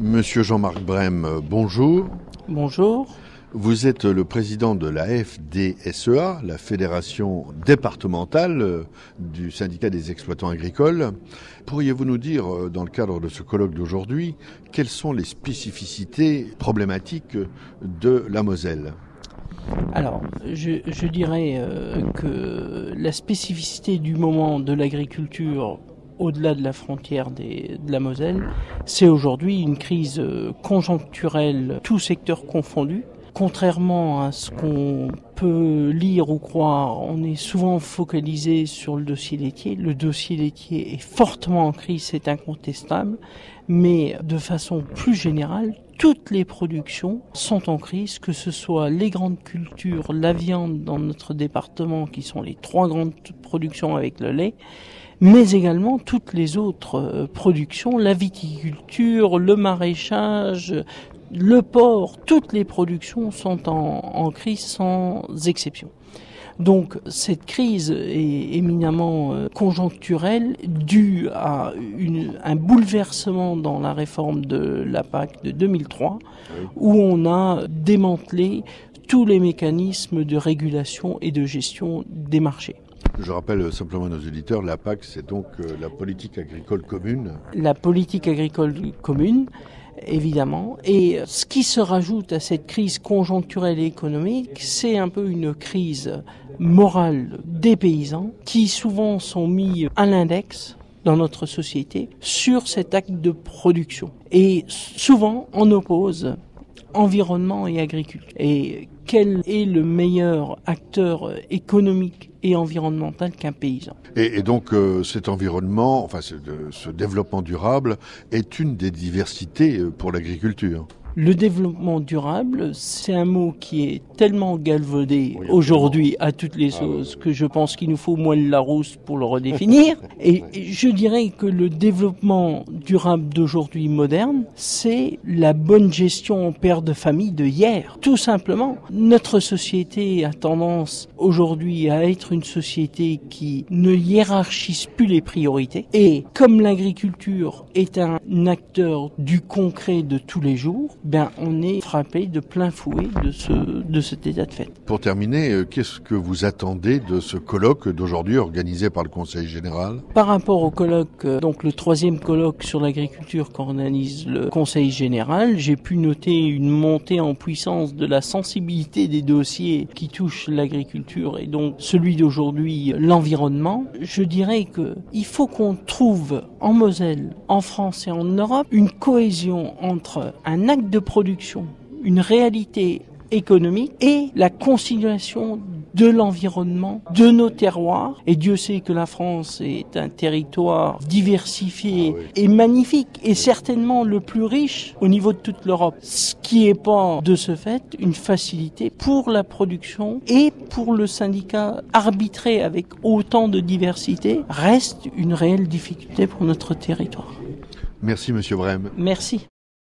Monsieur Jean-Marc Brem, bonjour. Bonjour. Vous êtes le président de la FDSEA, la Fédération départementale du syndicat des exploitants agricoles. Pourriez-vous nous dire, dans le cadre de ce colloque d'aujourd'hui, quelles sont les spécificités problématiques de la Moselle ? Alors, je dirais que la spécificité du moment de l'agriculture au-delà de la frontière de la Moselle, c'est aujourd'hui une crise conjoncturelle, tout secteur confondu. Contrairement à ce qu'on peut lire ou croire, on est souvent focalisé sur le dossier laitier. Le dossier laitier est fortement en crise, c'est incontestable, mais de façon plus générale, toutes les productions sont en crise, que ce soit les grandes cultures, la viande dans notre département, qui sont les 3 grandes productions avec le lait, mais également toutes les autres productions, la viticulture, le maraîchage, le porc, toutes les productions sont en crise sans exception. Donc cette crise est éminemment conjoncturelle, due à un bouleversement dans la réforme de la PAC de 2003, où on a démantelé tous les mécanismes de régulation et de gestion des marchés. Je rappelle simplement à nos auditeurs, la PAC, c'est donc la politique agricole commune. La politique agricole commune, évidemment. Et ce qui se rajoute à cette crise conjoncturelle et économique, c'est un peu une crise morale des paysans qui souvent sont mis à l'index dans notre société sur cet acte de production. Et souvent, on oppose environnement et agriculture. Et quel est le meilleur acteur économique et environnemental qu'un paysan? Et donc cet environnement, ce développement durable est une des diversités pour l'agriculture. Le développement durable, c'est un mot qui est tellement galvaudé aujourd'hui à toutes les sauces que je pense qu'il nous faut moelle Larousse pour le redéfinir. Et je dirais que le développement durable d'aujourd'hui moderne, c'est la bonne gestion père de famille de hier. Tout simplement, notre société a tendance aujourd'hui à être une société qui ne hiérarchise plus les priorités. Et comme l'agriculture est un acteur du concret de tous les jours, on est frappé de plein fouet de cet état de fait. Pour terminer, qu'est-ce que vous attendez de ce colloque d'aujourd'hui organisé par le Conseil général? Par rapport au colloque, donc le 3e colloque sur l'agriculture qu'organise le Conseil général, j'ai pu noter une montée en puissance de la sensibilité des dossiers qui touchent l'agriculture et donc celui d'aujourd'hui, l'environnement. Je dirais qu'il faut qu'on trouve en Moselle, en France et en Europe une cohésion entre un acte de production, une réalité économique et la conciliation de l'environnement, de nos terroirs. Et Dieu sait que la France est un territoire diversifié et magnifique et certainement le plus riche au niveau de toute l'Europe. Ce qui n'est pas de ce fait une facilité pour la production et pour le syndicat. Arbitrer avec autant de diversité reste une réelle difficulté pour notre territoire. Merci Monsieur Brem. Merci.